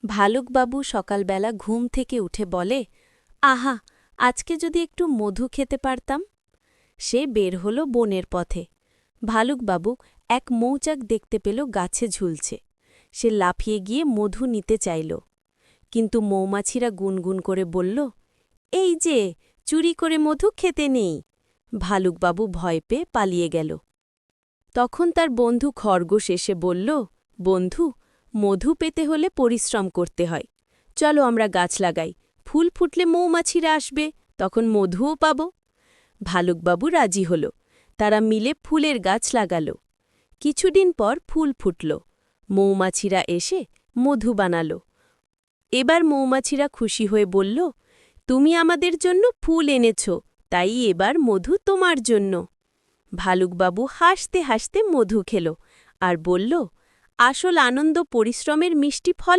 ভালুকবাবু সকালবেলা ঘুম থেকে উঠে বলে, আহা, আজকে যদি একটু মধু খেতে পারতাম। সে বের হল বনের পথে। ভালুকবাবু এক মৌচাক দেখতে পেল গাছে ঝুলছে। সে লাফিয়ে গিয়ে মধু নিতে চাইল, কিন্তু মৌমাছিরা গুনগুন করে বলল, এই যে, চুরি করে মধু খেতে নেই। ভালুকবাবু ভয় পেয়ে পালিয়ে গেল। তখন তার বন্ধু খরগোশ এসে বলল, বন্ধু, মধু পেতে হলে পরিশ্রম করতে হয়। চলো আমরা গাছ লাগাই, ফুল ফুটলে মৌমাছিরা আসবে, তখন মধুও পাব। ভালুকবাবু রাজি হল। তারা মিলে ফুলের গাছ লাগাল। কিছুদিন পর ফুল ফুটল। মৌমাছিরা এসে মধু বানাল। এবার মৌমাছিরা খুশি হয়ে বলল, তুমি আমাদের জন্য ফুল এনেছ, তাই এবার মধু তোমার জন্য। ভালুকবাবু হাসতে হাসতে মধু খেল আর বলল, আসল আনন্দ পরিশ্রমের মিষ্টি ফলে।